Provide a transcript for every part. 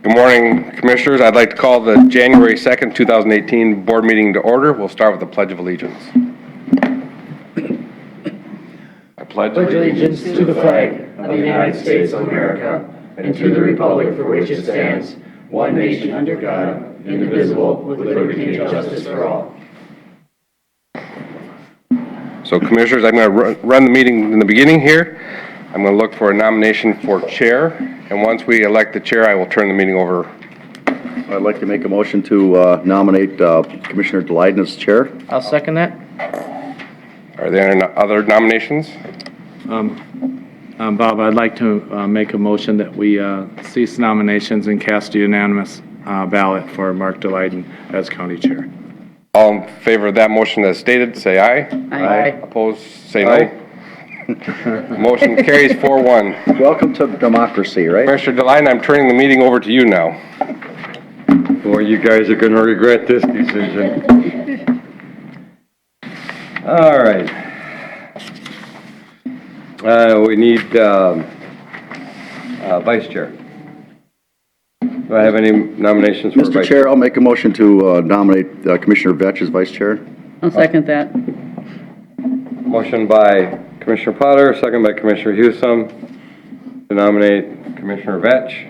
Good morning, Commissioners. I'd like to call the January 2nd, 2018 board meeting to order. We'll start with the Pledge of Allegiance. I pledge allegiance to the flag of the United States of America and to the republic for which it stands, one nation under God, indivisible, with liberty and justice for all. So, Commissioners, I'm going to run the meeting in the beginning here. I'm going to look for a nomination for chair, and once we elect the chair, I will turn the meeting over. I'd like to make a motion to nominate Commissioner Delyden as chair. I'll second that. Are there any other nominations? Bob, I'd like to make a motion that we cease nominations and cast a unanimous ballot for Mark Delyden as county chair. All in favor of that motion as stated, say aye. Aye. Opposed, say no. Motion carries 4-1. Welcome to democracy, right? Commissioner Delyden, I'm turning the meeting over to you now. Boy, you guys are going to regret this decision. All right. We need vice chair. Do I have any nominations for Mr. vice Chair, I'll make a motion to nominate Commissioner Vetch as vice chair. I'll second that. Motion by Commissioner Potter, second by Commissioner Hewsome to nominate Commissioner Vetch.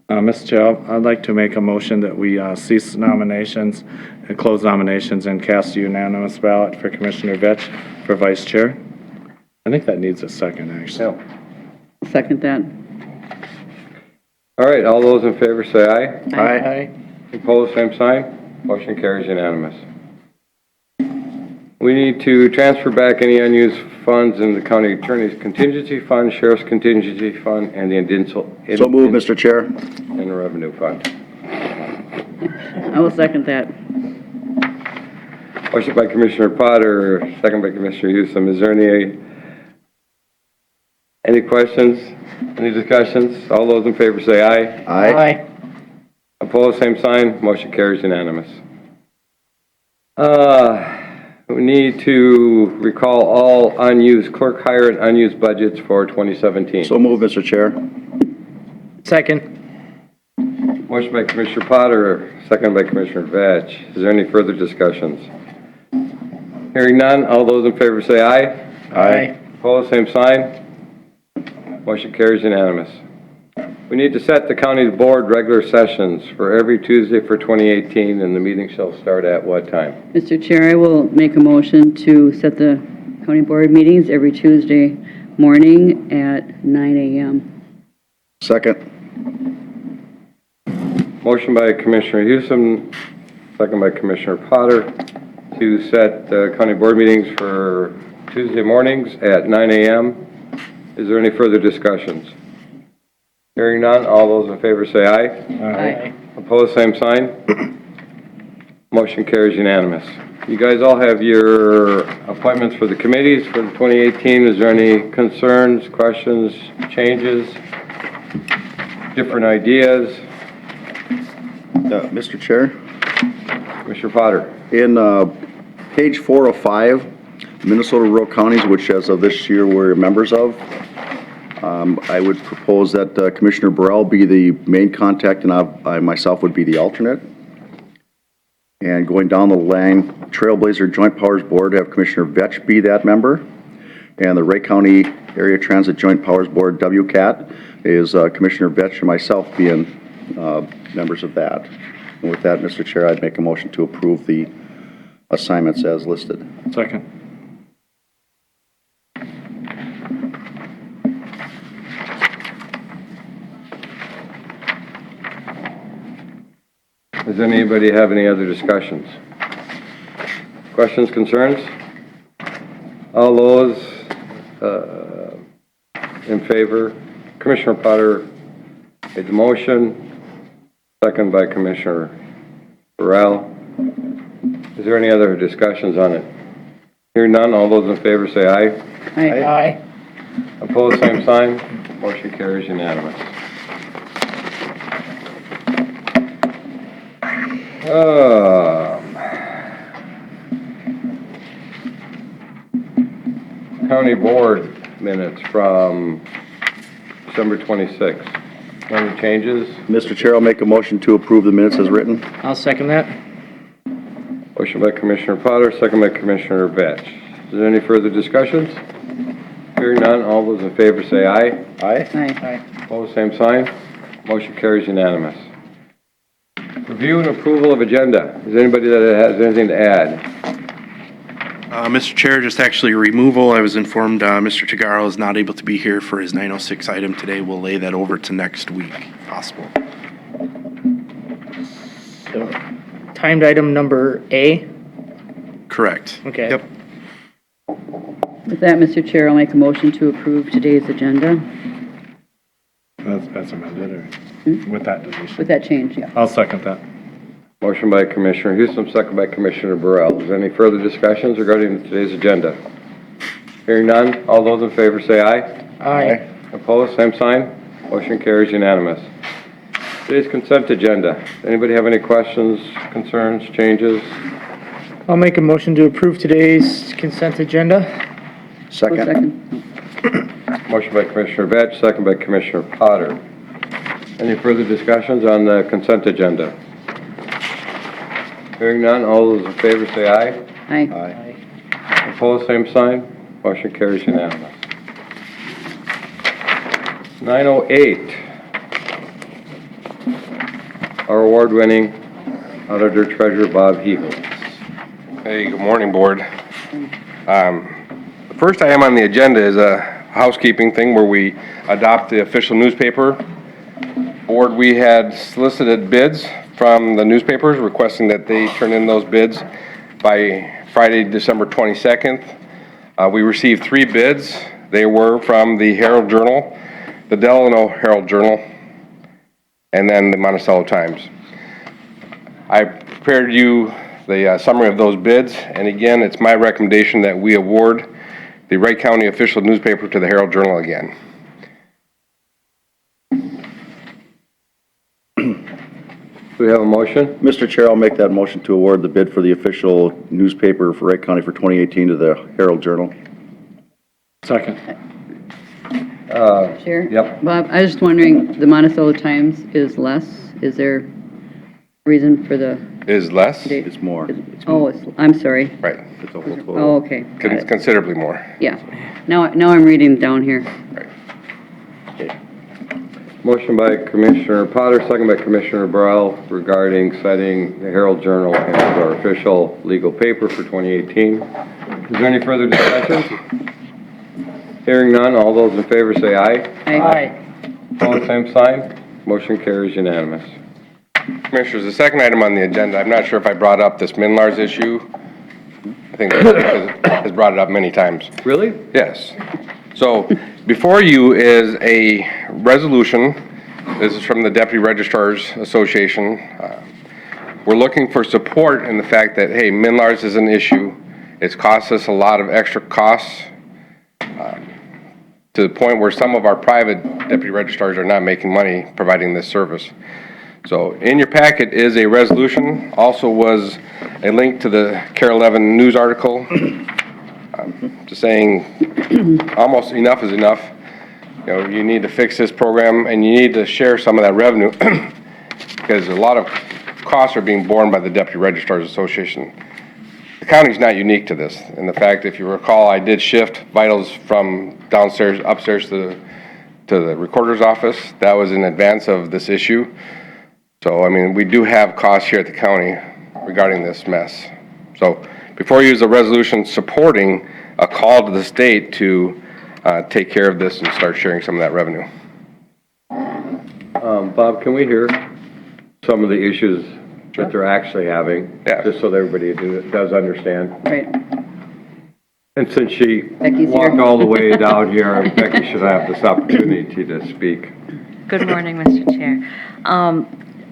Mr. Chair, I'd like to make a motion that we cease nominations and close nominations and cast a unanimous ballot for Commissioner Vetch for vice chair. I think that needs a second, actually. Yeah. Second that. All right, all those in favor say aye. Aye. Opposed, same sign. Motion carries unanimous. We need to transfer back any unused funds in the county attorney's contingency fund, sheriff's contingency fund, and the So move, Mr. Chair. and the revenue fund. I will second that. Motion by Commissioner Potter, second by Commissioner Hewsome. Is there any questions? Any discussions? All those in favor say aye. Aye. Opposed, same sign. Motion carries unanimous. We need to recall all unused clerk hire and unused budgets for 2017. So move, Mr. Chair. Second. Motion by Commissioner Potter, second by Commissioner Vetch. Is there any further discussions? Hearing none, all those in favor say aye. Aye. Opposed, same sign. Motion carries unanimous. We need to set the county board regular sessions for every Tuesday for 2018, and the meeting shall start at what time? Mr. Chair, I will make a motion to set the county board meetings every Tuesday morning at 9 a.m. Second. Motion by Commissioner Hewsome, second by Commissioner Potter, to set the county board meetings for Tuesday mornings at 9 a.m. Is there any further discussions? Hearing none, all those in favor say aye. Aye. Opposed, same sign. Motion carries unanimous. You guys all have your appointments for the committees for 2018. Is there any concerns, questions, changes, different ideas? Mr. Chair, Commissioner Potter. in page 4 of 5, Minnesota rural counties, which as of this year we're members of, I would propose that Commissioner Burrell be the main contact and I myself would be the alternate. And going down the line, Trailblazer Joint Powers Board, have Commissioner Vetch be that member. And the Wright County Area Transit Joint Powers Board, WCAT, is Commissioner Vetch and myself being members of that. And with that, Mr. Chair, I'd make a motion to approve the assignments as listed. Second. Does anybody have any other discussions? Questions, concerns? All those in favor? Commissioner Potter made the motion, second by Commissioner Burrell. Is there any other discussions on it? Hearing none, all those in favor say aye. Aye. Opposed, same sign. Motion carries unanimous. County board minutes from December 26th. Any changes? Mr. Chair, I'll make a motion to approve the minutes as written. I'll second that. Motion by Commissioner Potter, second by Commissioner Vetch. Is there any further discussions? Hearing none, all those in favor say aye. Aye. Aye. Opposed, same sign. Motion carries unanimous. Review and approval of agenda. Is there anybody that has anything to add? Mr. Chair, just actually removal. I was informed Mr. Tagaro is not able to be here for his 906 item today. We'll lay that over to next week, if possible. So, timed item number A. Correct. Okay. Yep. With that, Mr. Chair, I'll make a motion to approve today's agenda That's amended, or with that deletion? with that change, yeah. I'll second that. Motion by Commissioner Houston, second by Commissioner Burrell. Is there any further discussions regarding today's agenda? Hearing none, all those in favor say aye. Aye. Opposed, same sign. Motion carries unanimous. Today's consent agenda. Anybody have any questions, concerns, changes? I'll make a motion to approve today's consent agenda. I'll Second. Motion by Commissioner Vetch, second by Commissioner Potter. Any further discussions on the consent agenda? Hearing none, all those in favor say aye. Aye. Aye. Opposed, same sign. Motion carries unanimous. 908. Our award-winning auditor treasurer Bob Heagle. Hey, good morning, Board. The first item on the agenda is a housekeeping thing where we adopt the official newspaper. Board, we had solicited bids from the newspapers requesting that they turn in those bids by Friday, December 22nd. We received 3 bids. They were from the Herald Journal, the Delano Herald Journal, and then the Monticello Times. I prepared you the summary of those bids, and again, it's my recommendation that we award the Wright County official newspaper to the Herald Journal again. Do we have a motion? Mr. Chair, I'll make that motion to award the bid for the official newspaper for Wright County for 2018 to the Herald Journal. Second. Chair? Yep. Bob, I was just wondering, the Monticello Times is less. Is there reason for the Is less? date? It's more. Oh, I'm sorry. Right. It's a whole total. Oh, okay. Got it. Considerably more. Yeah. Now I'm reading down here. Motion by Commissioner Potter, second by Commissioner Burrell regarding citing the Herald Journal as our official legal paper for 2018. Is there any further discussion? Hearing none, all those in favor say aye. Aye. Opposed, same sign. Motion carries unanimous. Commissioners, the second item on the agenda, I'm not sure if I brought up this Minlars issue. I think the clerk has brought it up many times. Really? Yes. So before you is a resolution. This is from the Deputy Registrars Association. We're looking for support in the fact that, hey, Minlars is an issue. It's cost us a lot of extra costs to the point where some of our private deputy registrars are not making money providing this service. So in your packet is a resolution. Also was a link to the Care 11 news article just saying almost enough is enough. You know, you need to fix this program and you need to share some of that revenue because a lot of costs are being borne by the Deputy Registrars Association. The county's not unique to this. In the fact, if you recall, I did shift vitals from downstairs, upstairs to the recorder's office. That was in advance of this issue. So, I mean, we do have costs here at the county regarding this mess. So, before you use a resolution supporting a call to the state to take care of this and start sharing some of that revenue. Bob, can we hear some of the issues that they're actually having? Yeah. Just so that everybody does understand. Right. And since she Becky's walked here. all the way down here, Becky should have this opportunity to speak. Good morning, Mr. Chair.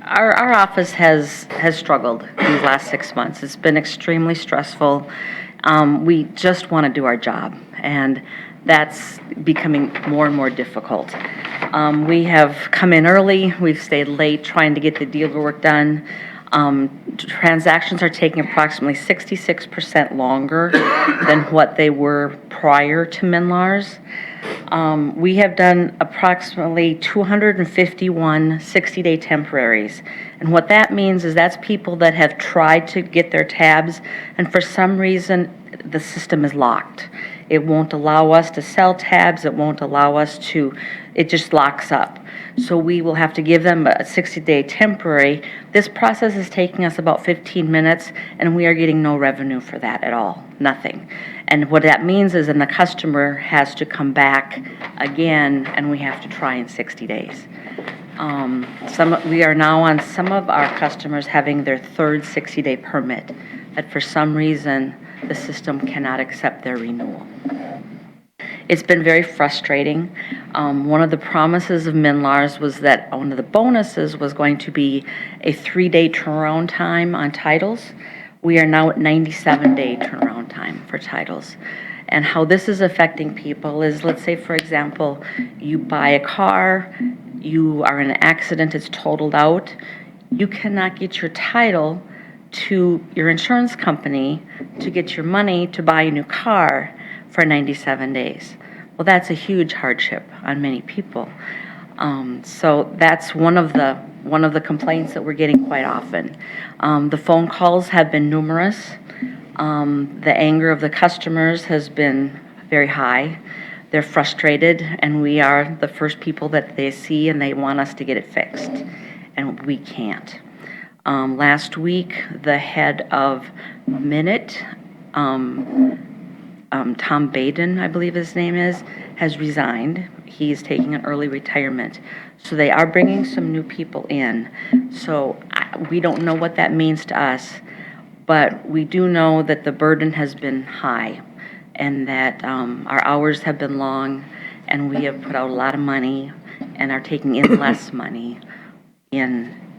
Our office has struggled these last 6 months. It's been extremely stressful. We just want to do our job, and that's becoming more and more difficult. We have come in early. We've stayed late trying to get the dealer work done. Transactions are taking approximately 66% longer than what they were prior to Minlars. We have done approximately 251 60-day temporaries. And what that means is that's people that have tried to get their tabs, and for some reason, the system is locked. It won't allow us to sell tabs, it won't allow us to, it just locks up. So we will have to give them a 60-day temporary. This process is taking us about 15 minutes, and we are getting no revenue for that at all, nothing. And what that means is then the customer has to come back again, and we have to try in 60 days. We are now on some of our customers having their third 60-day permit, but for some reason, the system cannot accept their renewal. It's been very frustrating. One of the promises of MNLARS was that one of the bonuses was going to be a 3-day turnaround time on titles. We are now at 97-day turnaround time for titles. And how this is affecting people is, let's say, for example, you buy a car, you are in an accident, it's totaled out, you cannot get your title to your insurance company to get your money to buy a new car for 97 days. Well, that's a huge hardship on many people. So that's one of the complaints that we're getting quite often. The phone calls have been numerous. The anger of the customers has been very high. They're frustrated, and we are the first people that they see, and they want us to get it fixed, and we can't. Last week, the head of Minute, Tom Baden, I believe his name is, has resigned. He's taking an early retirement. So they are bringing some new people in. So we don't know what that means to us, but we do know that the burden has been high and that our hours have been long, and we have put out a lot of money and are taking in less money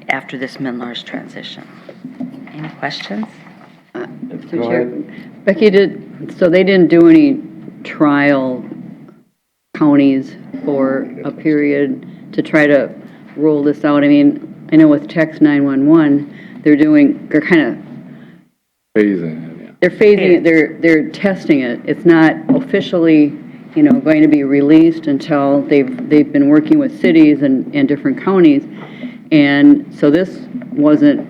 after this MNLARS transition. Any questions? Mr. Chair, Becky, so they didn't do any trial counties for a period to try to roll this out? I mean, I know with Text 911, they're kind of Phasing it, yeah. they're phasing it, they're testing it. It's not officially, going to be released until they've been working with cities and different counties. And so this wasn't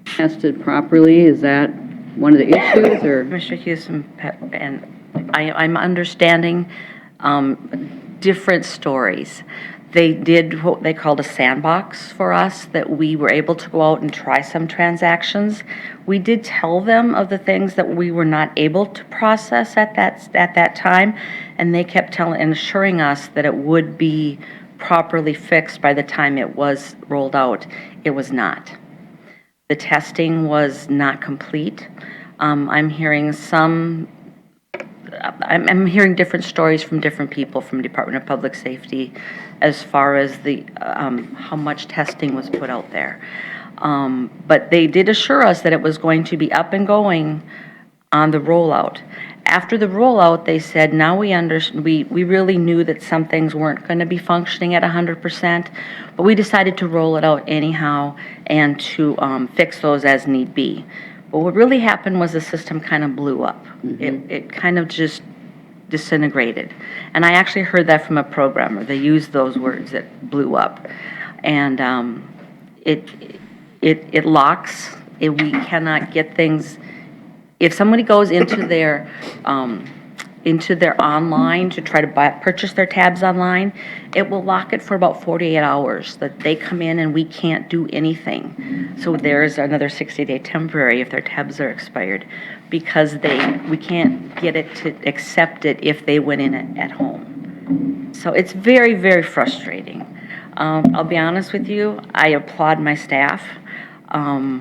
tested properly. Is that one of the issues, or? Mr. Houston, and I'm understanding different stories. They did what they called a sandbox for us, that we were able to go out and try some transactions. We did tell them of the things that we were not able to process at that time, and they kept assuring us that it would be properly fixed by the time it was rolled out. It was not. The testing was not complete. I'm hearing different stories from different people from Department of Public Safety as far as the how much testing was put out there. But they did assure us that it was going to be up and going on the rollout. After the rollout, they said, now we really knew that some things weren't going to be functioning at 100%, but we decided to roll it out anyhow and to fix those as need be. But what really happened was the system kind of blew up. Mm-hmm. It kind of just disintegrated. And I actually heard that from a programmer. They used those words, it blew up. And it locks. We cannot get things. If somebody goes into their online to try to purchase their tabs online, it will lock it for about 48 hours, that they come in and we can't do anything. So there's another 60-day temporary if their tabs are expired, because we can't get it to accept it if they went in at home. So it's very, very frustrating. I'll be honest with you, I applaud my staff. I'm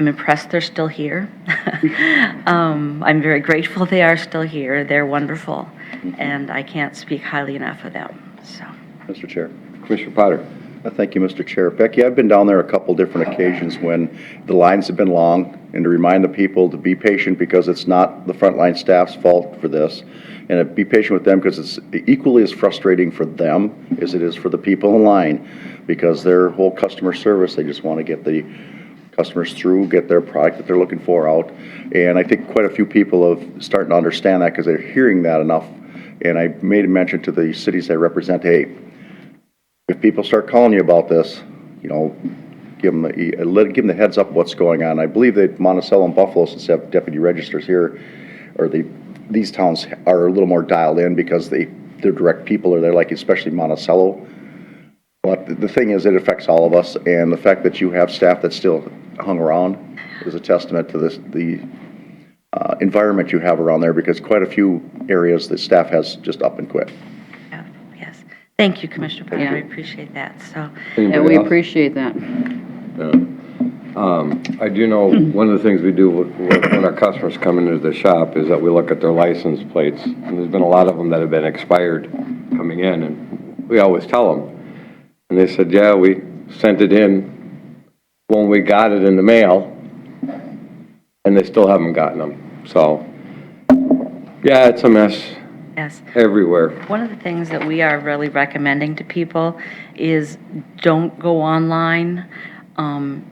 impressed they're still here. I'm very grateful they are still here. They're wonderful, and I can't speak highly enough of them. So, Mr. Chair. Commissioner Potter. Thank you, Mr. Chair. Becky, I've been down there a couple different occasions when the lines have been long, and to remind the people to be patient because it's not the frontline staff's fault for this. And to be patient with them because it's equally as frustrating for them as it is for the people in line, because their whole customer service, they just want to get the customers through, get their product that they're looking for out. And I think quite a few people have started to understand that because they're hearing that enough And I made a mention to the cities I represent, hey, if people start calling you about this, you know, give them the heads up what's going on. I believe that Monticello and Buffalo, since they have deputy registers here, or these towns are a little more dialed in because their direct people are there, like especially Monticello. But the thing is, it affects all of us, and the fact that you have staff that's still hung around is a testament to the environment you have around there, because quite a few areas the staff has just up and quit. Yeah, yes. Thank you, Commissioner Potter. I appreciate that. So, Yeah, Anybody we else? appreciate that. I do know one of the things we do when our customers come into the shop is that we look at their license plates. And there's been a lot of them that have been expired coming in, and we always tell them. And they said, yeah, we sent it in when we got it in the mail, and they still haven't gotten them. So, yeah, it's a mess yes. everywhere. One of the things that we are really recommending to people is don't go online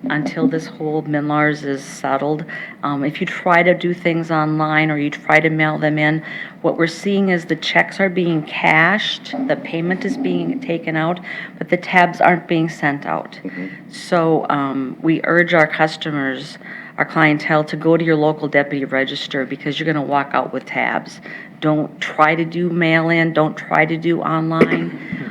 until this whole MNLARS is settled. If you try to do things online or you try to mail them in, what we're seeing is the checks are being cashed, the payment is being taken out, but the tabs aren't being sent out. So we urge our customers, our clientele, to go to your local deputy register, because you're going to walk out with tabs. Don't try to do mail-in, don't try to do online,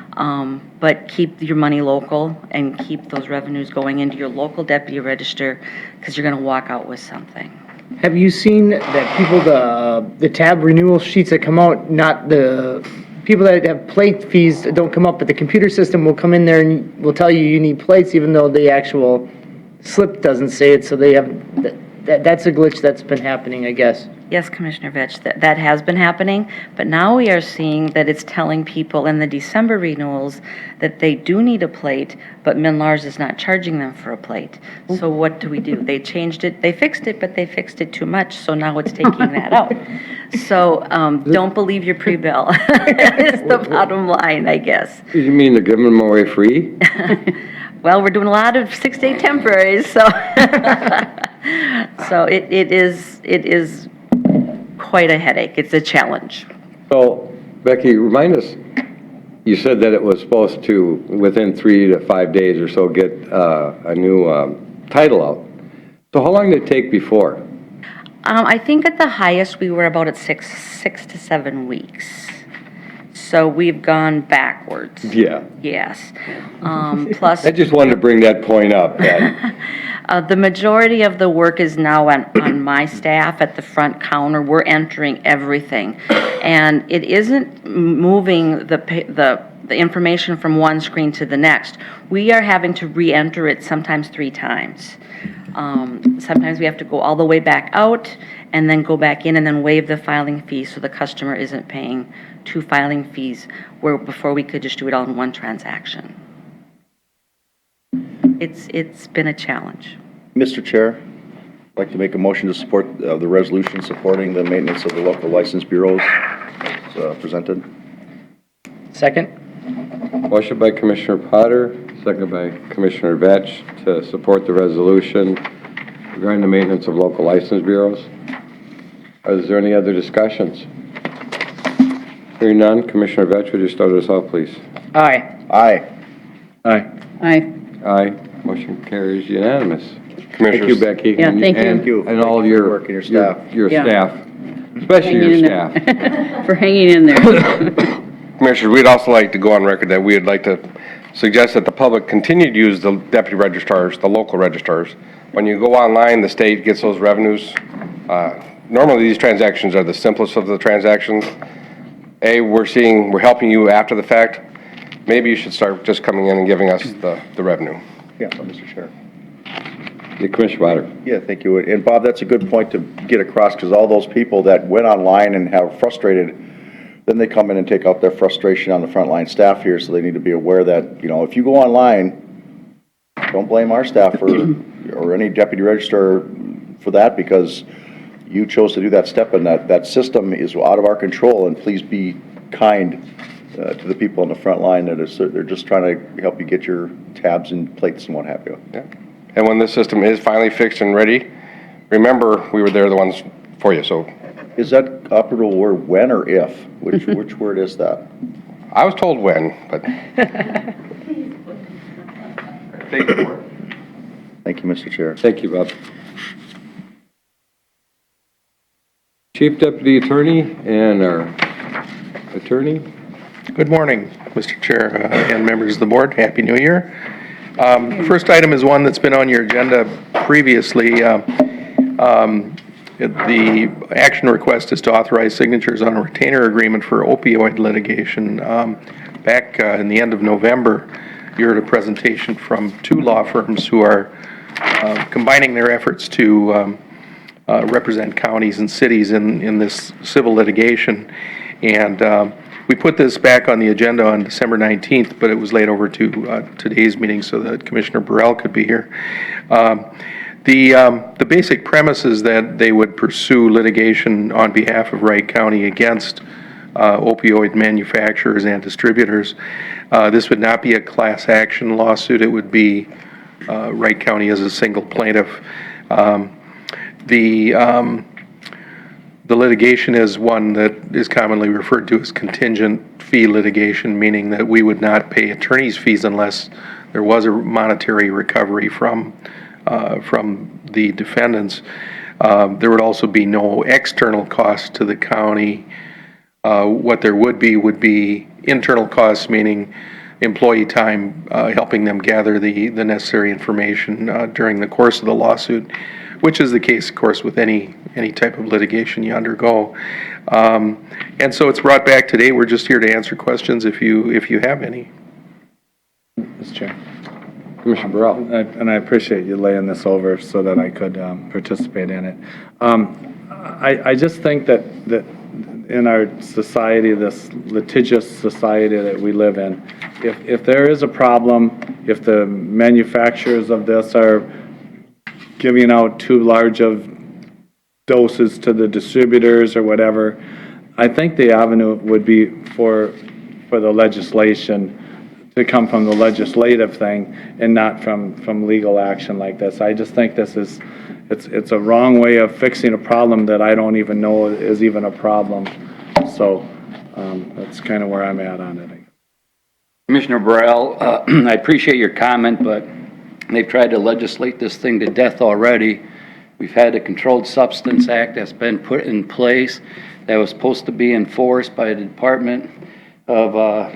but keep your money local and keep those revenues going into your local deputy register, because you're going to walk out with something. Have you seen that people, the tab renewal sheets that come out, not the people that have plate fees that don't come up, but the computer system will come in there and will tell you need plates even though the actual slip doesn't say it, so they have, that's a glitch that's been happening, I guess. Yes, Commissioner Vetch, that has been happening, but now we are seeing that it's telling people in the December renewals that they do need a plate, but MNLARS is not charging them for a plate. So what do? They changed it, they fixed it, but they fixed it too much, so now it's taking that out. So don't believe your pre-bill, is the bottom line, I guess. You mean they're giving them away free? Well, we're doing a lot of 6-day temporaries, so so it is quite a headache. It's a challenge. So, Becky, remind us, you said that it was supposed to, within 3 to 5 days or so, get a new title out. So how long did it take before? I think at the highest, we were about at 6 to 7 weeks. So we've gone backwards. Yeah. Yes. Plus, I just wanted to bring that point up. That the majority of the work is now on my staff at the front counter. We're entering everything. And it isn't moving the information from one screen to the next. We are having to re-enter it sometimes 3 times. Sometimes we have to go all the way back out and then go back in and then waive the filing fee so the customer isn't paying 2 filing fees, where before we could just do it all in one transaction. It's been a challenge. Mr. Chair, I'd like to make a motion to support the resolution supporting the maintenance of the local license bureaus as presented. Second? motion by Commissioner Potter, second by Commissioner Vetch to support the resolution regarding the maintenance of local license bureaus. Is there any other discussions? Hearing none, Commissioner Vetch, would you start us off, please? Aye. Aye. Aye. Aye. Aye, motion carries unanimous. Thank Commissioners. you, Becky. Yeah, thank you. Thank you. And all Thank you for your work and your staff. Your Yeah. staff, especially Hanging your in staff. there. For hanging in there. Commissioners, we'd also like to go on record that we would like to suggest that the public continue to use the deputy registrars, the local registrars. When you go online, the state gets those revenues. Normally, these transactions are the simplest of the transactions. We're helping you after the fact. Maybe you should start just coming in and giving us the revenue. Yeah, Mr. Chair. Yeah, Commissioner Potter. Yeah, thank you. And Bob, that's a good point to get across, because all those people that went online and have frustrated, then they come in and take out their frustration on the frontline staff here, so they need to be aware that, you know, if you go online, don't blame our staff or any deputy registrar for that, because you chose to do that step, and that system is out of our control, and please be kind to the people on the front line they're just trying to help you get your tabs and plates and what have you. Yeah. And when this system is finally fixed and ready, remember, we were there the ones for you, so. Is that operable word when or if? Which word is that? I was told when, but. Thank you for it. Thank you, Mr. Chair. Thank you, Bob. Chief Deputy Attorney and our attorney. Good morning, Mr. Chair and members of the board. Happy New Year. First item is one that's been on your agenda previously. The action request is to authorize signatures on a retainer agreement for opioid litigation. Back in the end of November, you heard a presentation from two law firms who are combining their efforts to represent counties and cities in this civil litigation. And we put this back on the agenda on December 19th, but it was laid over to today's meeting so that Commissioner Burrell could be here. The basic premise is that they would pursue litigation on behalf of Wright County against opioid manufacturers and distributors. This would not be a class action lawsuit. It would be Wright County as a single plaintiff. The litigation is one that is commonly referred to as contingent fee litigation, meaning that we would not pay attorney's fees unless there was a monetary recovery from the defendants. There would also be no external cost to the county. What there would be internal costs, meaning employee time helping them gather the necessary information during the course of the lawsuit, which is the case, of course, with any type of litigation you undergo. And so it's brought back today. We're just here to answer questions if you have any. Mr. Chair. Commissioner Burrell. And I appreciate you laying this over so that I could participate in it. I just think that in our society, this litigious society that we live in, if there is a problem, if the manufacturers of this are giving out too large of doses to the distributors or whatever, I think the avenue would be for the legislation to come from the legislative thing and not from legal action like this. I just think it's a wrong way of fixing a problem that I don't even know is even a problem. So that's kind of where I'm at on it. Commissioner Burrell, I appreciate your comment, but they've tried to legislate this thing to death already. We've had a Controlled Substance Act that's been put in place that was supposed to be enforced by the Department of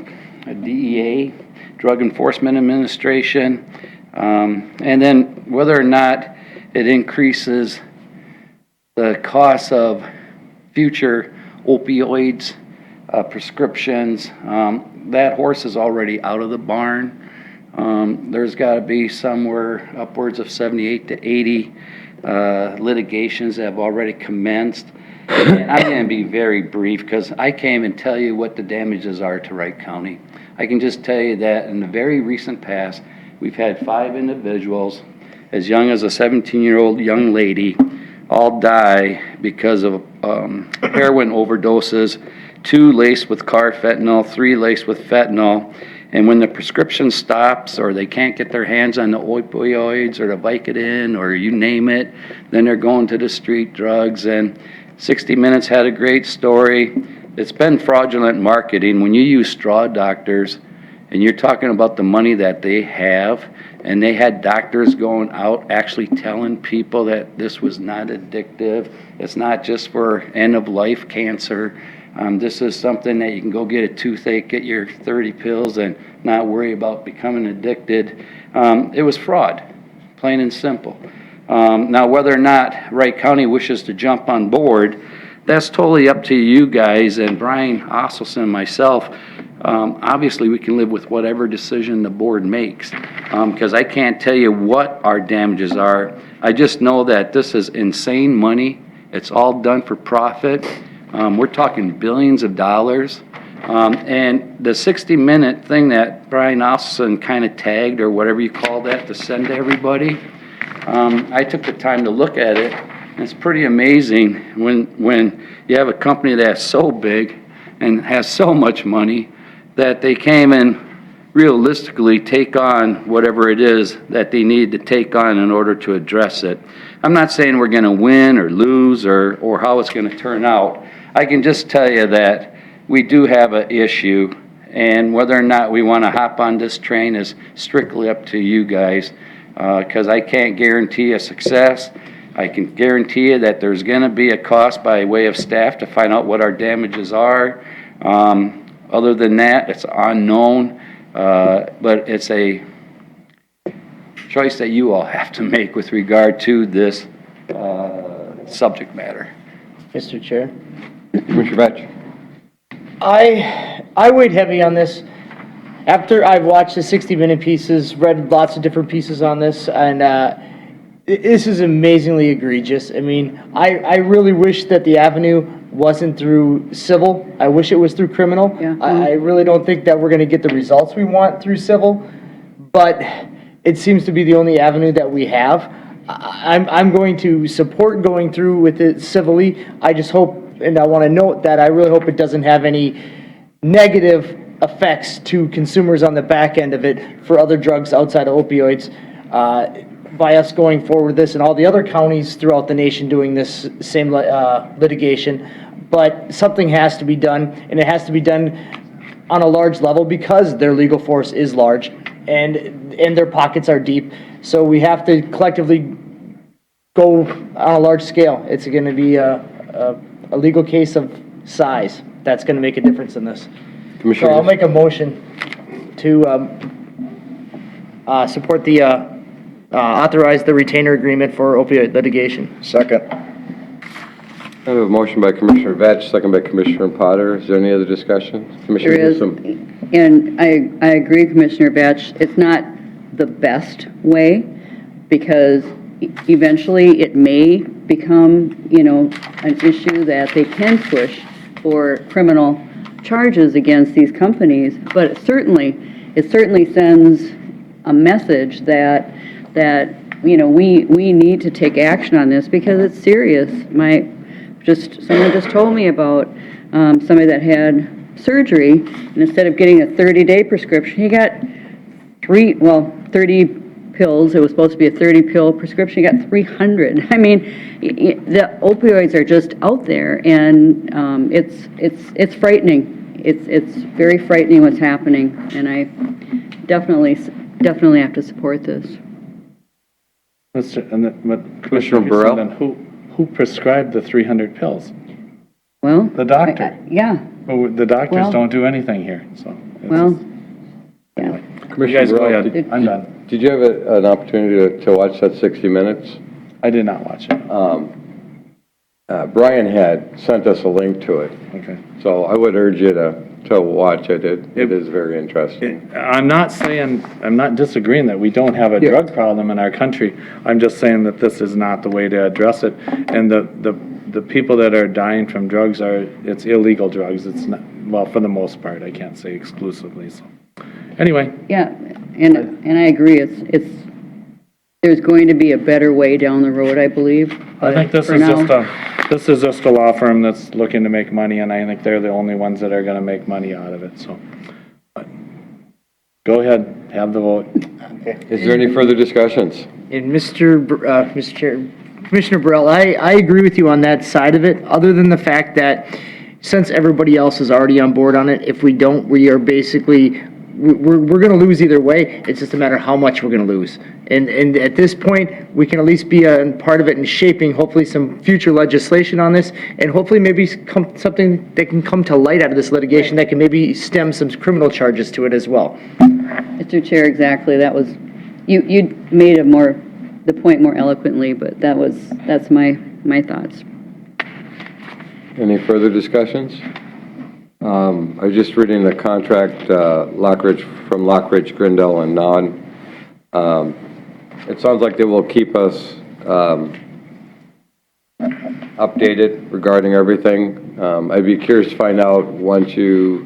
DEA, Drug Enforcement Administration. And then whether or not it increases the cost of future opioids, prescriptions, that horse is already out of the barn. There's got to be somewhere upwards of 78 to 80 litigations that have already commenced. And I'm going to be very brief because I can't even tell you what the damages are to Wright County. I can just tell you that in the very recent past, we've had 5 individuals, as young as a 17-year-old young lady, all die because of heroin overdoses, 2 laced with carfentanil, 3 laced with fentanyl. And when the prescription stops or they can't get their hands on the opioids or the Vicodin or you name it, then they're going to the street drugs. And 60 Minutes had a great story. It's been fraudulent marketing. When you use straw doctors and you're talking about the money that they have, and they had doctors going out actually telling people that this was not addictive. It's not just for end-of-life cancer. This is something that you can go get a toothache, get your 30 pills, and not worry about becoming addicted. It was fraud, plain and simple. Now, whether or not Wright County wishes to jump on board, that's totally up to you guys. And Brian Osselson and myself, obviously we can live with whatever decision the board makes, because I can't tell you what our damages are. I just know that this is insane money. It's all done for profit. We're talking billions of dollars. And the 60-minute thing that Brian Osselson kind of tagged, or whatever you call that, to send to everybody, I took the time to look at it. And it's pretty amazing when you have a company that's so big and has so much money that they came and realistically take on whatever it is that they need to take on in order to address it. I'm not saying we're going to win or lose or how it's going to turn out. I can just tell you that we do have an issue, and whether or not we want to hop on this train is strictly up to you guys, because I can't guarantee a success. I can guarantee you that there's going to be a cost by way of staff to find out what our damages are. Other than that, it's unknown, but it's a choice that you all have to make with regard to this subject matter. Mr. Chair. Commissioner Vetch? I weighed heavy on this. After I've watched the 60-minute pieces, read lots of different pieces on this, and this is amazingly egregious. I mean, I really wish that the avenue wasn't through civil. I wish it was through criminal. Yeah. I really don't think that we're going to get the results we want through civil, but it seems to be the only avenue that we have. I'm going to support going through with it civilly. I just hope, and I want to note that I really hope it doesn't have any negative effects to consumers on the back end of it for other drugs outside of opioids. By us going forward with this and all the other counties throughout the nation doing this same litigation. But something has to be done, and it has to be done on a large level because their legal force is large and their pockets are deep. So we have to collectively go on a large scale. It's going to be a legal case of size that's going to make a difference in this. So I'll make a motion to support the authorize the retainer agreement for opioid litigation. Second. I have a motion by Commissioner Vetch, second by Commissioner Potter. Is there any other discussion? Commissioner There is, Newsom? and I agree, Commissioner Batch, it's not the best way, because eventually it may become, an issue that they can push for criminal charges against these companies, but it certainly sends a message that we need to take action on this because it's serious. Someone just told me about somebody that had surgery, and instead of getting a 30-day prescription, he got 30 pills. It was supposed to be a 30-pill prescription. He got 300. I mean, the opioids are just out there, and it's frightening. It's very frightening what's happening, and I definitely have to support this. Commissioner Burrell? Then who prescribed the 300 pills? Well, The doctor. yeah. Well, the doctors Well- don't do anything here, so. Well, yeah. You Commissioner guys go Burrell, ahead. I'm done. Did you have an opportunity to watch that 60 Minutes? I did not watch it. Brian had sent us a link to it, Okay. so I would urge you to watch it. It is very interesting. I'm not disagreeing that we don't have a drug problem in our country. I'm just saying that this is not the way to address it. And the people that are dying from drugs it's illegal drugs. It's not, well, for the most part, I can't say exclusively, so. Anyway, Yeah, and I agree, there's going to be a better way down the road, I believe. I think this For is now- just a law firm that's looking to make money, and I think they're the only ones that are gonna make money out of it, so. But go ahead, have the vote. Is there any further discussions? And Mr. Chair, Commissioner Burrell, I agree with you on that side of it, other than the fact that since everybody else is already on board on it, if we don't, we are basically, we're going to lose either way. It's just a matter of how much we're going to lose. And at this point, we can at least be a part of it and shaping hopefully some future legislation on this, and hopefully maybe something that can come to light out of this litigation that can maybe stem some criminal charges to it as well. Mr. Chair, exactly, you made the point more eloquently, but that's my thoughts. Any further discussions? I was just reading the contract, from Lockridge, Grindel, and Non. It sounds like they will keep us updated regarding everything. I'd be curious to find out once you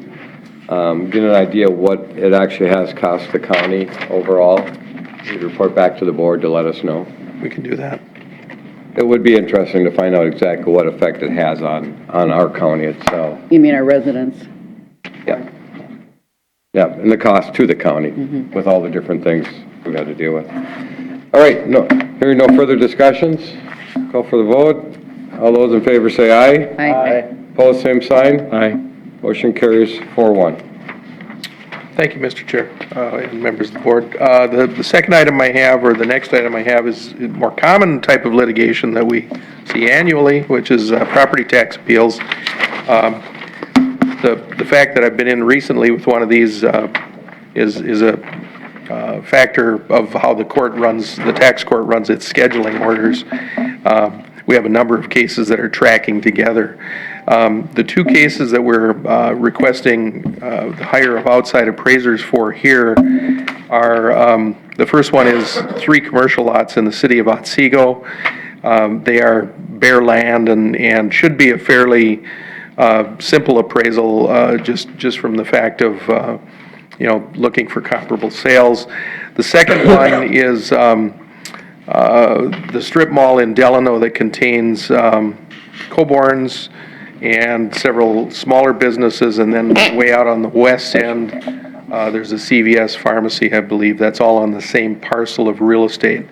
get an idea what it actually has cost the county overall. You'd report back to the board to let us know. We can do that. It would be interesting to find out exactly what effect it has on our county itself. You mean our residents? Yeah. Yeah, and the cost to the county with all the different things we've got to deal with. All right, hearing no further discussions, call for the vote. All those in favor say aye. Aye. Opposed, same sign. Aye. Motion carries 4-1. Thank you, Mr. Chair, and members of the board. The second item I have, or the next item I have, is a more common type of litigation that we see annually, which is property tax appeals. The fact that I've been in recently with one of these is a factor of how the court runs, the tax court runs its scheduling orders. We have a number of cases that are tracking together. The two cases that we're requesting the hire of outside appraisers for here are, the first one is 3 commercial lots in the city of Otsego. They are bare land and should be a fairly simple appraisal, just from the fact of, looking for comparable sales. The second one is the strip mall in Delano that contains Coborn's and several smaller businesses, and then way out on the west end, there's a CVS pharmacy, I believe. That's all on the same parcel of real estate.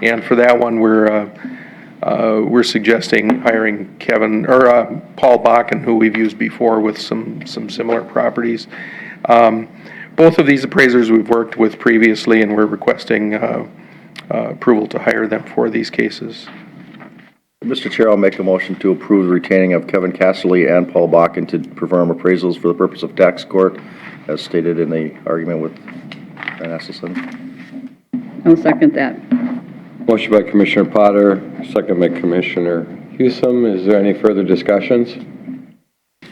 And for that one, we're suggesting hiring Paul Bakken, who we've used before with some similar properties. Both of these appraisers we've worked with previously, and we're requesting approval to hire them for these cases. Mr. Chair, I'll make a motion to approve the retaining of Kevin Casserly and Paul Bakken to perform appraisals for the purpose of tax court, as stated in the argument with Van Asselson. I'll second that. Motion by Commissioner Potter, second by Commissioner Hewsome. Is there any further discussions?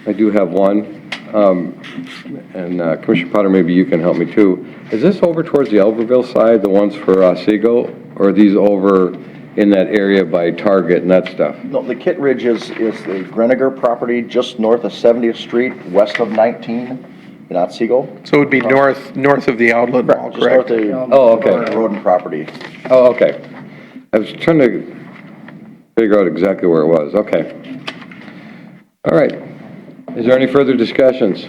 I do have one. And Commissioner Potter, maybe you can help me too. Is this over towards the Elberville side, the ones for Otsego, or are these over in that area by Target and that stuff? No, the Kit Ridge is the Greniger property just north of 70th Street, west of 19 in Otsego. So it would be north of the outlet mall, Just north correct? of Oh, okay. Roden property. Oh, okay. I was trying to figure out exactly where it was. Okay. All right. Is there any further discussions?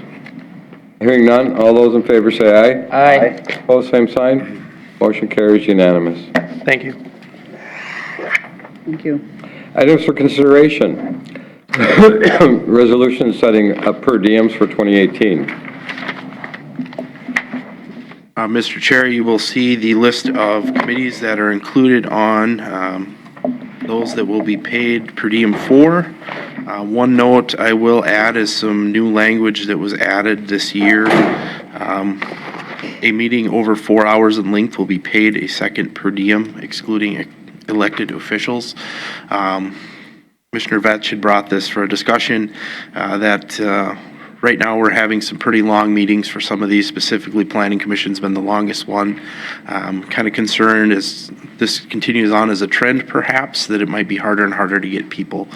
Hearing none, all those in favor say aye. Aye. Opposed, same sign. Motion carries unanimous. Thank you. Thank you. Items for consideration. Resolution setting up per diems for 2018. Mr. Chair, you will see the list of committees that are included on those that will be paid per diem for. One note I will add is some new language that was added this year. A meeting over 4 hours in length will be paid a second per diem, excluding elected officials. Commissioner Vetch had brought this for a discussion that right now we're having some pretty long meetings for some of these, specifically Planning Commission's been the longest one. Kind of concerned as this continues on as a trend perhaps, that it might be harder and harder to get people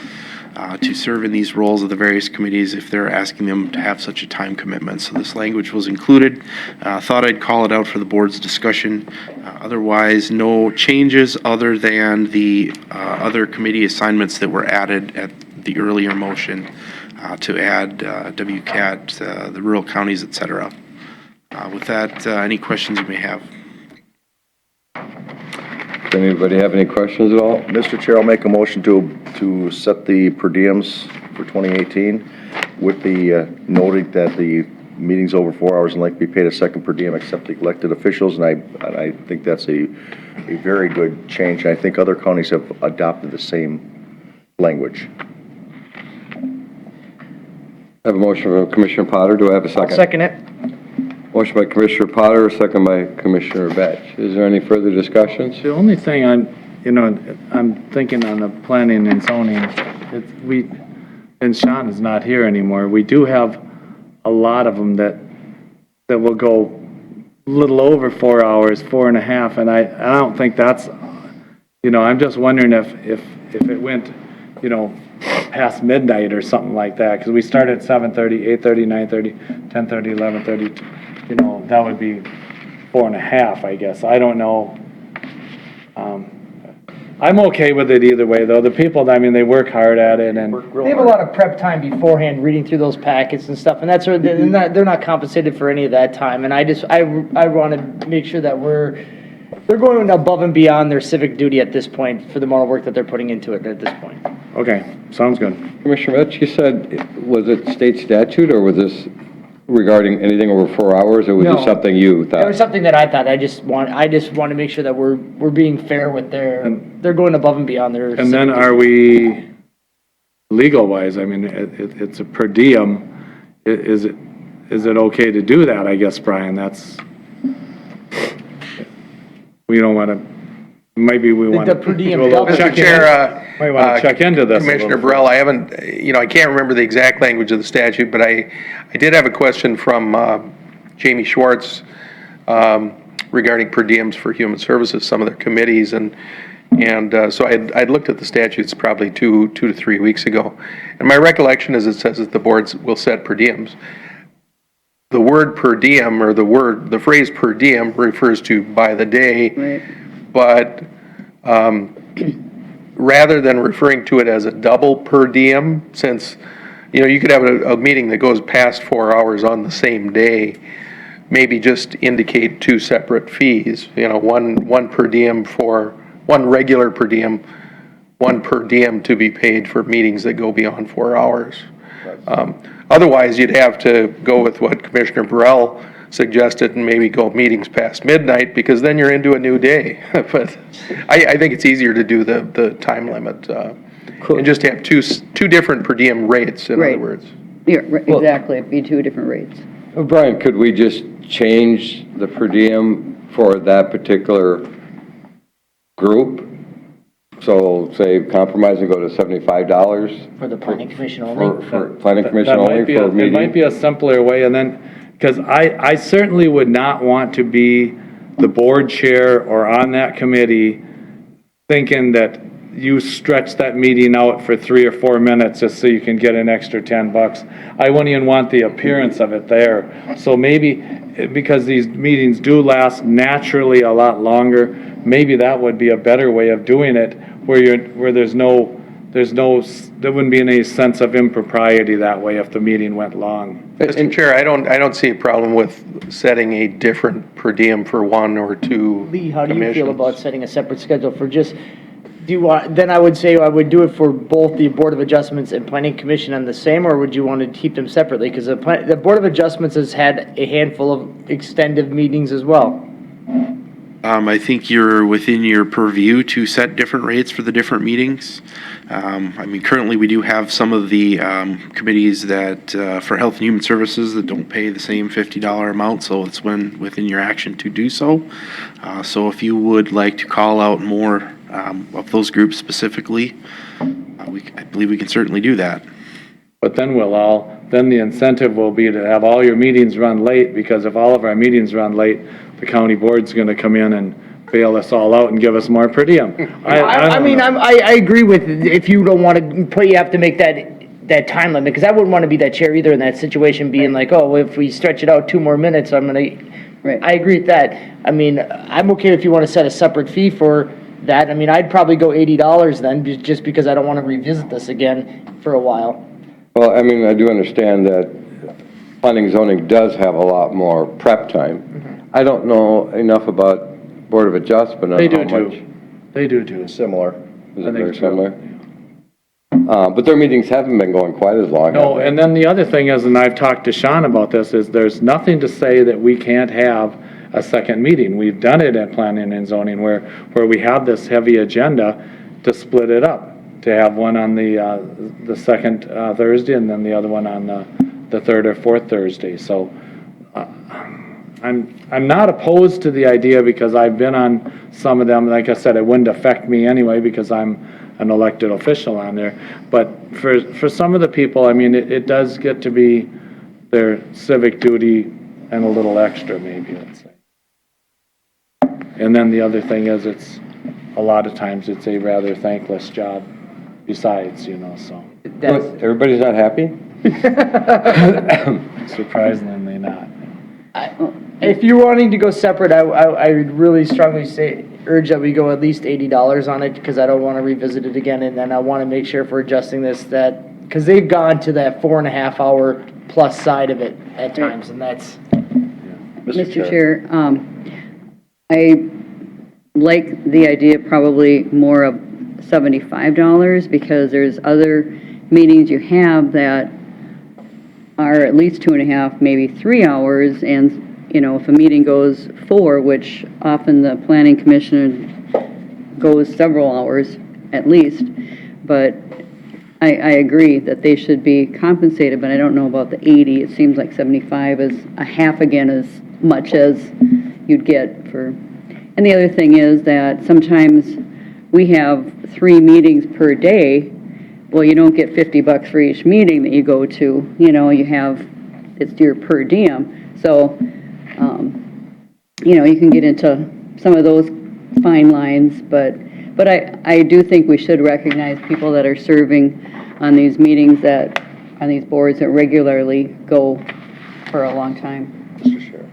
to serve in these roles of the various committees if they're asking them to have such a time commitment. So this language was included. Thought I'd call it out for the board's discussion. Otherwise, no changes other than the other committee assignments that were added at the earlier motion to add WCAT, the rural counties, et cetera. With that, any questions you may have? Does anybody have any questions at all? Mr. Chair, I'll make a motion to set the per diems for 2018 with the noting that the meetings over 4 hours in length be paid a second per diem except the elected officials, and I think that's a very good change. I think other counties have adopted the same language. I have a motion from Commissioner Potter. Do I have a second? I'll second it. Motion by Commissioner Potter, second by Commissioner Vetch. Is there any further discussions? The only thing I'm thinking on the planning and zoning, and Sean is not here anymore, we do have a lot of them that will go a little over 4 hours, 4.5, and I don't think that's, I'm just wondering if it went, past midnight or something like that, because we start at 7:30, 8:30, 9:30, 10:30, 11:30, that would be 4.5, I guess. I don't know. I'm okay with it either way, though. The people, they work hard at it, and They have a lot of prep time beforehand, reading through those packets and stuff, and they're not compensated for any of that time. And I want to make sure that they're going above and beyond their civic duty at this point for the amount of work that they're putting into it at this point. Okay, sounds good. Commissioner Vetch, you said, was it state statute, or was this regarding anything over 4 hours, or was No. it something you That thought? was something that I thought, I just want to make sure that we're being fair with they're going above and beyond their. And then are we, legal-wise, I mean, it's a per diem, is it okay to do that, I guess, Brian? That's, we don't want to, maybe we want to. The per diem Mr. Chair, Might want to check into this a little Commissioner Burrell, I haven't, I can't remember the exact language of the statute, but I did have a question from Jamie Schwartz regarding per diems for human services, some of their committees, and so I'd looked at the statutes probably two to 3 weeks ago, and my recollection is it says that the boards will set per diems. The word per diem, or the phrase per diem refers to by the day, Right. but rather than referring to it as a double per diem, since, you could have a meeting that goes past 4 hours on the same day, maybe just indicate two separate fees, one per diem for, one regular per diem, one per diem to be paid for meetings that go beyond 4 hours. Otherwise, you'd have to go with what Commissioner Burrell suggested and maybe go meetings past midnight, because then you're into a new day. But I think it's easier to do the time limit, and just have two different per diem rates, in other Right. words. Yeah, right, exactly, it'd be two different rates. Well, Brian, could we just change the per diem for that particular group? So say compromise and go to $75 For the planning commission only. for planning commission That only might be for a it might meeting? be a simpler way, and then, because I certainly would not want to be the board chair or on that committee thinking that you stretch that meeting out for 3 or 4 minutes just so you can get an extra $10. I wouldn't even want the appearance of it there. So maybe, because these meetings do last naturally a lot longer, maybe that would be a better way of doing it, where there wouldn't be any sense of impropriety that way if the meeting went long. Mr. Chair, I don't see a problem with setting a different per diem for one or two Lee, how do you feel commissions. about setting a separate schedule for just, then I would say I would do it for both the Board of Adjustments and Planning Commission on the same, or would you want to keep them separately? Because the Board of Adjustments has had a handful of extended meetings as well. I think you're within your purview to set different rates for the different meetings. I mean, currently, we do have some of the committees that, for Health and Human Services, that don't pay the same $50 amount, so it's within your action to do so. So if you would like to call out more of those groups specifically, I believe we can certainly do that. But then then the incentive will be to have all your meetings run late, because if all of our meetings run late, the county board's gonna come in and bail us all out and give us more per diem. I agree with, if you don't want to you have to make that time limit, because I wouldn't want to be that chair either in that situation, being like, oh, if we stretch it out 2 more minutes, I'm gonna, Right. I agree with that. I mean, I'm okay if you want to set a separate fee for that. I mean, I'd probably go $80 then, just because I don't want to revisit this again for a while. Well, I mean, I do understand that planning zoning does have a lot more prep time. I don't know enough about Board of Adjustment on They do how much. too. They do too. Similar. Is I it very think so. similar? But their meetings haven't been going quite as long. No, have they? and then the other thing is, and I've talked to Sean about this, is there's nothing to say that we can't have a second meeting. We've done it at planning and zoning where we have this heavy agenda to split it up, to have one on the second Thursday and then the other one on the third or fourth Thursday. So I'm not opposed to the idea, because I've been on some of them. Like I said, it wouldn't affect me anyway because I'm an elected official on there. But for some of the people, I mean, it does get to be their civic duty and a little extra maybe, let's say. And then the other thing is, a lot of times it's a rather thankless job besides, so Everybody's not happy? surprisingly not. If you're wanting to go separate, I would really strongly urge that we go at least $80 on it, because I don't want to revisit it again, and then I want to make sure if we're adjusting this because they've gone to that 4.5 hour plus side of it at times, and that's. Mr. Chair, I like the idea probably more of $75 because there's other meetings you have that are at least 2.5, maybe 3 hours, and, you know, if a meeting goes 4, which often the planning commission goes several hours at least, but I agree that they should be compensated, but I don't know about the 80. It seems like 75 is a half again as much as you'd get for, and the other thing is that sometimes we have 3 meetings per day. Well, you don't get $50 for each meeting that you go to, you know, you have, it's your per diem. So, you know, you can get into some of those fine lines, but I do think we should recognize people that are serving on these meetings that, on these boards that regularly go for a long time. Mr. Chair.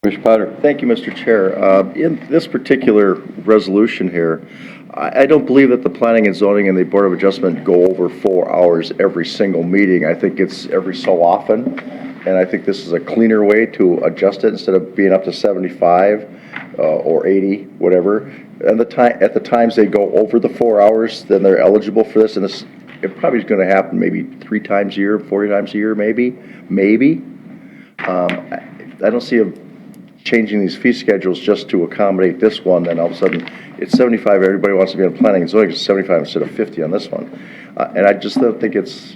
Commissioner Potter? Thank you, Mr. Chair. In this particular resolution here, I don't believe that the Planning and Zoning and the Board of Adjustment go over 4 hours every single meeting. I think it's every so often, and I think this is a cleaner way to adjust it instead of being up to 75 or 80, whatever. And at the times they go over the 4 hours, then they're eligible for this, and this, it probably is going to happen maybe 3 times a year, 4 times a year, maybe. I don't see a changing these fee schedules just to accommodate this one, then all of a sudden it's 75, everybody wants to be on planning, it's only 75 instead of 50 on this one. And I just don't think it's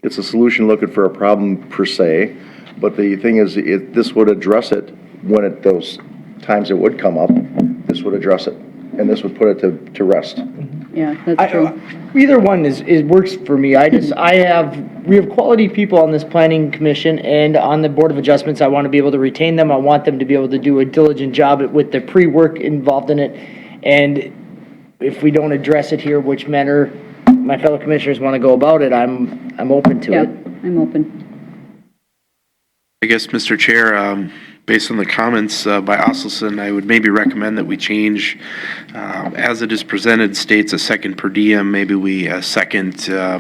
a solution looking for a problem per se, but the thing is, this would address it when those times it would come up, this would address it, and this would put it to rest. Yeah, that's true. Either one works for me. We have quality people on this planning commission and on the Board of Adjustments. I want to be able to retain them. I want them to be able to do a diligent job with the pre-work involved in it. And if we don't address it here, which manner my fellow commissioners want to go about it, I'm open to Yeah, it. I'm open. I guess, Mr. Chair, based on the comments by Osselson, I would maybe recommend that we change, as it is presented, states a second per diem, maybe a second, I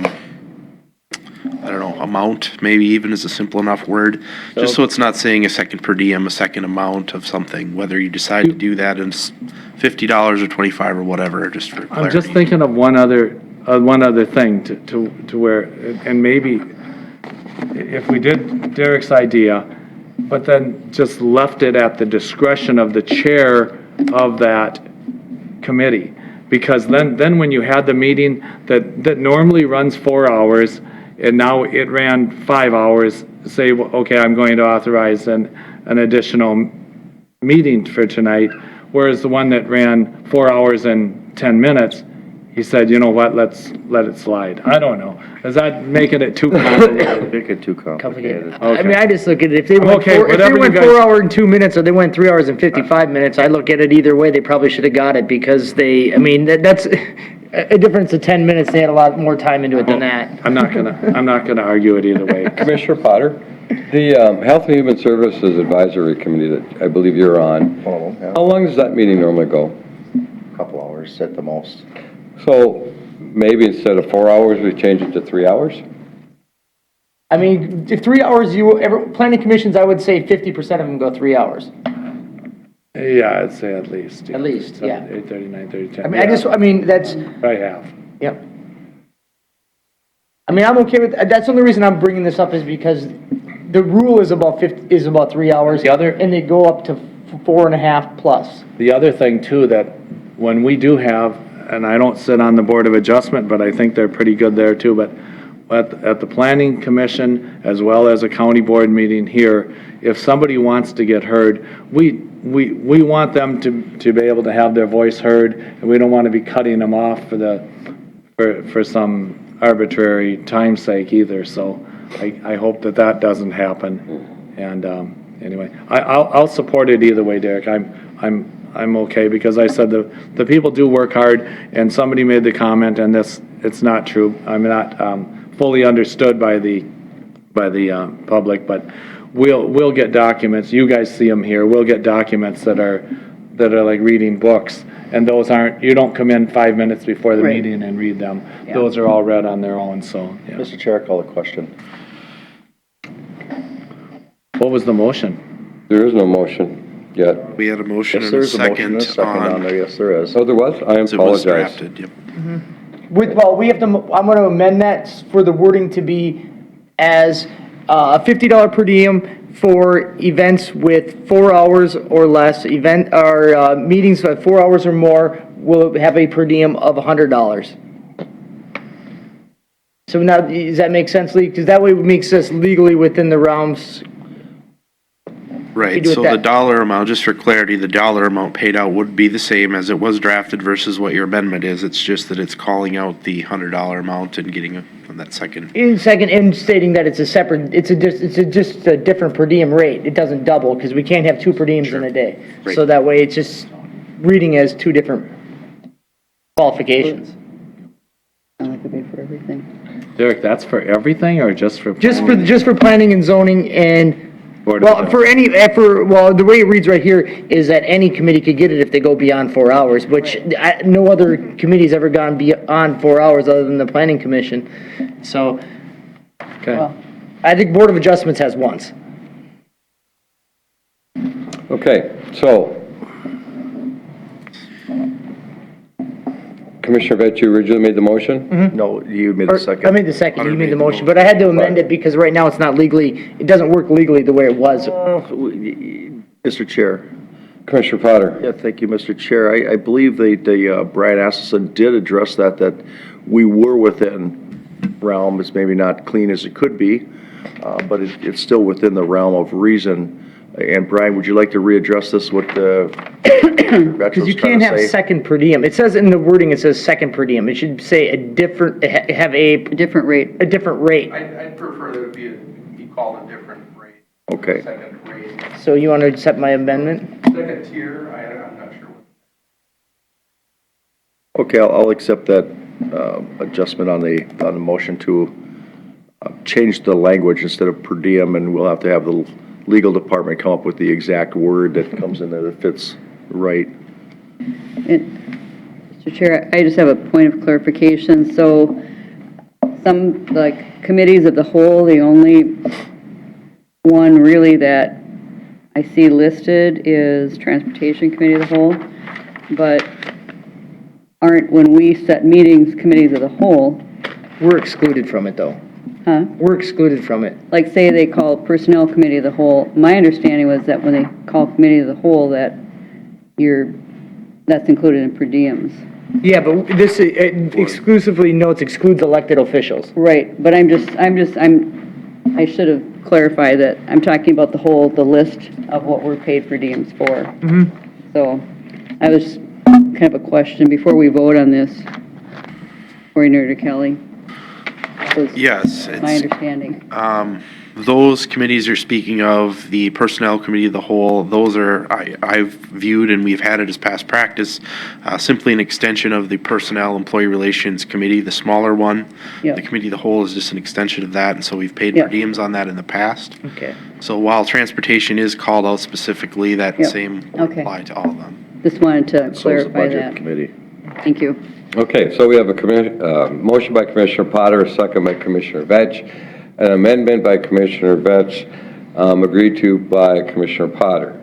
don't know, amount, maybe even is a simple enough word, just so it's not saying a second per diem, a second amount of something, whether you decide to do that and it's $50 or 25 or whatever, just for clarity. I'm just thinking of one other thing to where, and maybe if we did Derek's idea, but then just left it at the discretion of the chair of that committee. Because then when you had the meeting that normally runs 4 hours, and now it ran 5 hours, say, well, okay, I'm going to authorize an additional meeting for tonight, whereas the one that ran 4 hours and 10 minutes, he said, you know what, let's let it slide. I don't know. Is that making it too complicated? Make it too complicated. I mean, I just look at it, if they went Okay, 4 whatever you guys- 4 hours and 2 minutes, or they went 3 hours and 55 minutes, I look at it either way, they probably should have got it, because that's a difference of 10 minutes, they had a lot more time into it than that. I'm not gonna argue it either way. Commissioner Potter? The Health and Human Services Advisory Committee that I believe you're on, One of them, yeah. how long does that meeting normally go? Couple hours at the most. So maybe instead of 4 hours, we change it to 3 hours? I mean, if 3 hours, planning commissions, I would say 50% of them go 3 hours. Yeah, I'd say at least. At least, yeah. 8:30, 9:30, 10. I mean, that's, I have. yep. I mean, I'm okay with, that's the only reason I'm bringing this up is because the rule is about 3 hours. And they go up to 4.5 plus. The other thing too, that when we do have, and I don't sit on the Board of Adjustment, but I think they're pretty good there too, but at the Planning Commission, as well as a county board meeting here, if somebody wants to get heard, we want them to be able to have their voice heard, and we don't want to be cutting them off for some arbitrary time's sake either, so I hope that doesn't happen. And anyway, I'll support it either way, Derek. I'm okay, because I said the people do work hard, and somebody made the comment, and it's not true. I'm not fully understood by the public, but we'll get documents. You guys see them here. We'll get documents that are like reading books, and those aren't. You don't come in 5 minutes before the Right. meeting and read them. Yeah. Those are all read on their own. So, yeah. Mr. Chair, I call a question. What was the motion? There is no motion yet. We had a motion Yes, and a there's a motion and a second second on there, yes, there is. Oh, there was? I as it was apologize. drafted, yep. Well, we have to, I'm gonna amend that for the wording to be as a $50 per diem for events with 4 hours or less, meetings of 4 hours or more will have a per diem of $100. So now, does that make sense, Lee? Because that way it makes us legally within the realms. Right, do it so the that- dollar amount, just for clarity, the dollar amount paid out would be the same as it was drafted versus what your amendment is. It's just that it's calling out the $100 amount and getting from that second. In second, and stating that it's a separate, just a different per diem rate. It doesn't double, because we can't have 2 per diems in a day. Right. So that way, it's just reading as 2 different qualifications. Sound like a bid for everything. Derek, that's for everything or just for? Just planning? for planning and zoning and, Board of well, the way it reads right here is that any committee could get it if they go beyond 4 hours, which no other committee's ever gone beyond 4 hours other than the planning commission. So, Okay. I think Board of Adjustments has once. Okay, so. Commissioner Vetch, you originally made the motion? No, you made Or, the second. I made the second, you Hunter made the made the motion, but I had to amend it because right now it's not legally, it doesn't work legally the way it was. Mr. Chair. Commissioner Potter? Yeah, thank you, Mr. Chair. I believe Brian Asselson did address that we were within realm. It's maybe not clean as it could be, but it's still within the realm of reason. And Brian, would you like to readdress this, what the Because you can't have second per diem. It says in the wording, it says second per diem. It should say a different, have A different rate. a different rate. I'd prefer that it be called a different rate. Okay. Second rate, So you want to accept my amendment? second tier, I'm not sure. Okay, I'll accept that adjustment on the motion to change the language instead of per diem, and we'll have to have the legal department come up with the exact word that comes in there that fits right. Mr. Chair, I just have a point of clarification. So some, like, committees of the whole, the only one really that I see listed is Transportation Committee of the Whole, but aren't, when we set meetings, committees of the whole, We're excluded from it, though. huh? We're excluded from it. Like, say they call Personnel Committee of the Whole, my understanding was that when they call Committee of the Whole, that that's included in per diems. Yeah, but this exclusively notes excludes elected officials. Right, but I should have clarified that I'm talking about the list of what we're paid per diems for. So, I was kind of a question before we vote on this, Coordinator Kelly. Was Yes, my it's, understanding. those committees you're speaking of, the Personnel Committee of the Whole, those are, I've viewed and we've had it as past practice, simply an extension of the Personnel Employee Relations Committee, the smaller one. Yep. The Committee of the Whole is just an extension of that, and so we've paid per Yep. diems on that in the past. Okay. So while transportation is called out specifically, that Yep. same would Okay. apply to all of them. Just wanted to So is the clarify Budget that. Committee. Thank you. Okay, so we have a motion by Commissioner Potter, a second by Commissioner Vetch, an amendment by Commissioner Vetch, agreed to by Commissioner Potter.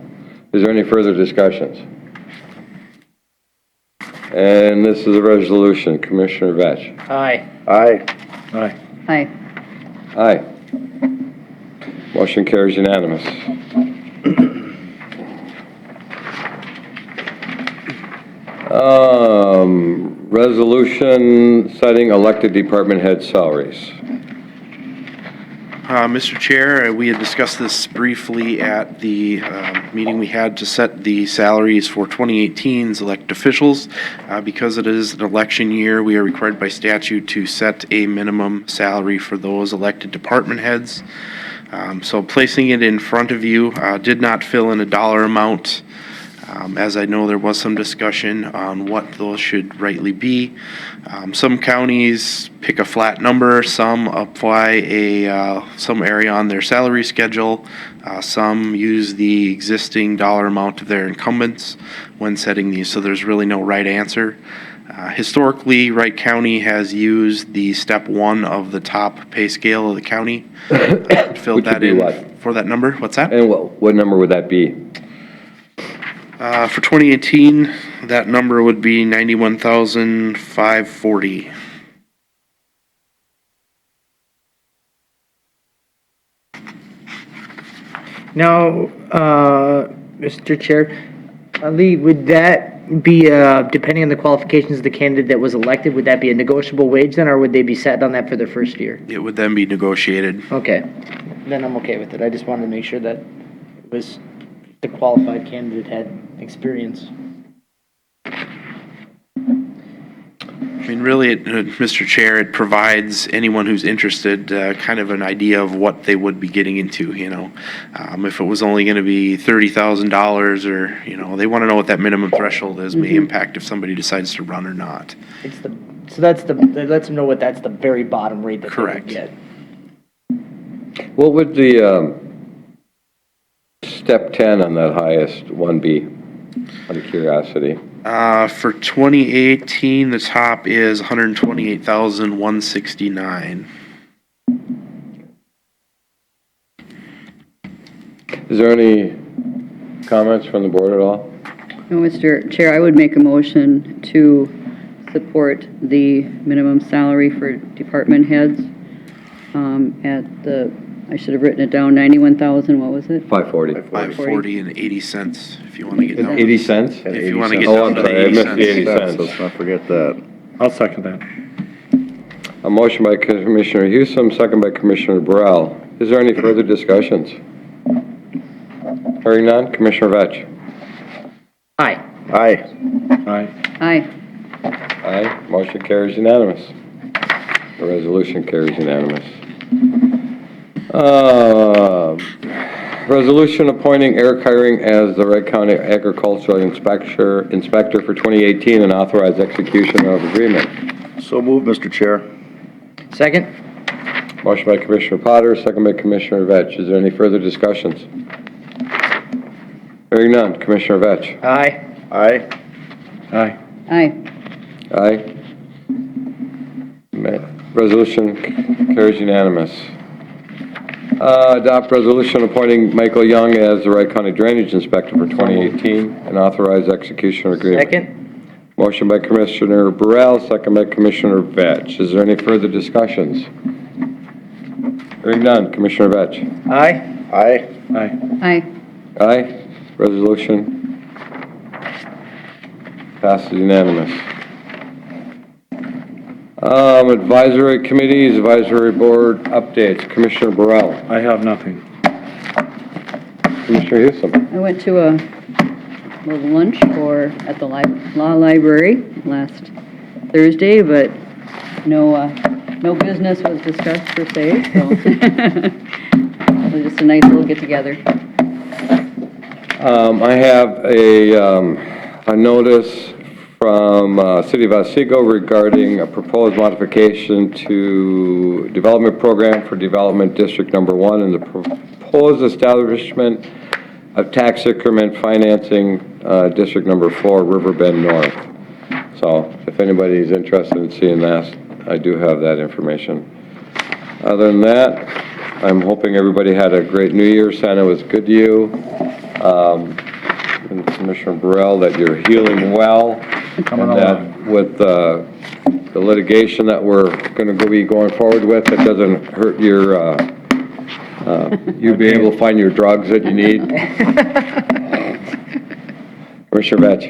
Is there any further discussions? And this is a resolution, Commissioner Vetch. Aye. Aye. Aye. Hi. Aye. Motion carries unanimous. Resolution setting elected department head salaries. Mr. Chair, we had discussed this briefly at the meeting we had to set the salaries for 2018's elected officials. Because it is an election year, we are required by statute to set a minimum salary for those elected department heads. So placing it in front of you, did not fill in a dollar amount, as I know there was some discussion on what those should rightly be. Some counties pick a flat number, some apply some area on their salary schedule, some use the existing dollar amount of their incumbents when setting these, so there's really no right answer. Historically, Wright County has used the step 1 of the top pay scale of the county, filled Which would that be in what? for that number. What's that? And what number would that be? For 2018, that number would be 91,540. Now, Mr. Chair, Lee, would that be, depending on the qualifications of the candidate that was elected, would that be a negotiable wage then, or would they be set on that for their first year? It would then be negotiated. Okay, then I'm okay with it. I just wanted to make sure that it was, the qualified candidate had experience. I mean, really, Mr. Chair, it provides anyone who's interested kind of an idea of what they would be getting into, you know. If it was only going to be $30,000 or, you know, they want to know what that minimum threshold is, may impact if somebody decides to run or not. It's the, so that's the, that lets them know what that's the very bottom rate that they would Correct. get. What would the step 10 on that highest one be, out of curiosity? For 2018, the top is 128,169. Is there any comments from the board at all? No, Mr. Chair, I would make a motion to support the minimum salary for department heads at the, I should have written it down, 91,000, what was it? 540. 540 and 80 cents, if you want to get down. 80 cents? If you want to get Oh, down I'm to the sorry, I 80 missed the 80 cents. cents. Let's not forget that. I'll second that. A motion by Commissioner Hewsom, second by Commissioner Burrell. Is there any further discussions? Hearing none, Commissioner Vetch. Aye. Aye. Aye. Aye. Aye, motion carries unanimous. The resolution carries unanimous. Resolution appointing Eric Hiring as the Wright County Agricultural Inspector for 2018 and authorize execution of agreement. So move, Mr. Chair. Second? Motion by Commissioner Potter, second by Commissioner Vetch. Is there any further discussions? Hearing none, Commissioner Vetch. Aye. Aye. Aye. Aye. Aye. Resolution carries unanimous. Adopt resolution appointing Michael Young as the Wright County Drainage Inspector for 2018 and authorize execution of agreement. Second? Motion by Commissioner Burrell, second by Commissioner Vetch. Is there any further discussions? Hearing none, Commissioner Vetch. Aye. Aye. Aye. Aye. Aye. Resolution passes unanimous. Advisory committees, advisory board updates. Commissioner Burrell. I have nothing. Commissioner Hewsom. I went to a little lunch at the law library last Thursday, but no business was discussed per se, so it was just a nice little get-together. I have a notice from City of Otsego regarding a proposed modification to development program for Development District Number 1 and the proposed establishment of tax increment financing District Number 4, Riverbend North. So if anybody is interested in seeing that, I do have that information. Other than that, I'm hoping everybody had a great New Year. Santa was good to you. And Commissioner Burrell, that you're healing well. Coming And that along. with the litigation that we're going to be going forward with, it doesn't hurt your, you being able to find your drugs that you need. Commissioner Vetch.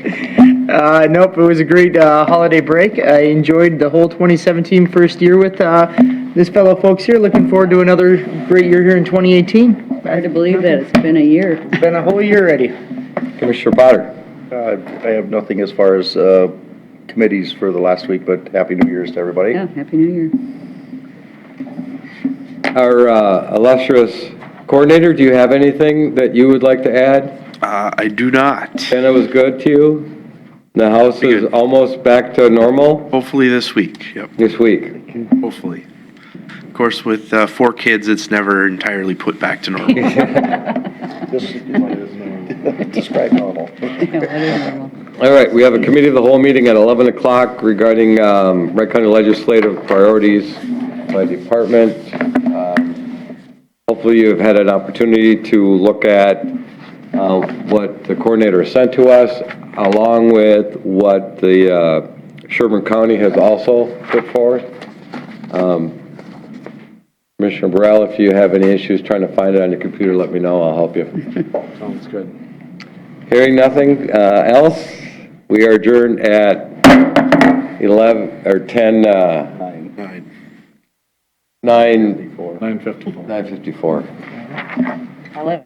Nope, it was a great holiday break. I enjoyed the whole 2017 first year with this fellow folks here. Looking forward to another great year here in 2018. Hard to believe that it's been a year. It's been a whole year already. Commissioner Potter. I have nothing as far as committees for the last week, but Happy New Year's to everybody. Yeah, Happy New Year. Our illustrious coordinator, do you have anything that you would like to add? I do not. Santa was good to you? The house is Good. almost back to normal Hopefully this week, yep, this week. hopefully. Of course, with 4 kids, it's never entirely put back to normal. Describe normal. Yeah, that is normal. All right, we have a committee of the whole meeting at 11 o'clock regarding Wright County legislative priorities by department. Hopefully you've had an opportunity to look at what the coordinator sent to us, along with what the Sherburne County has also put forth. Commissioner Burrell, if you have any issues trying to find it on your computer, let me know. I'll help you. Sounds good. Hearing nothing else, we are adjourned at 11 or 10. 9:54. 9:54. 9:54. 11.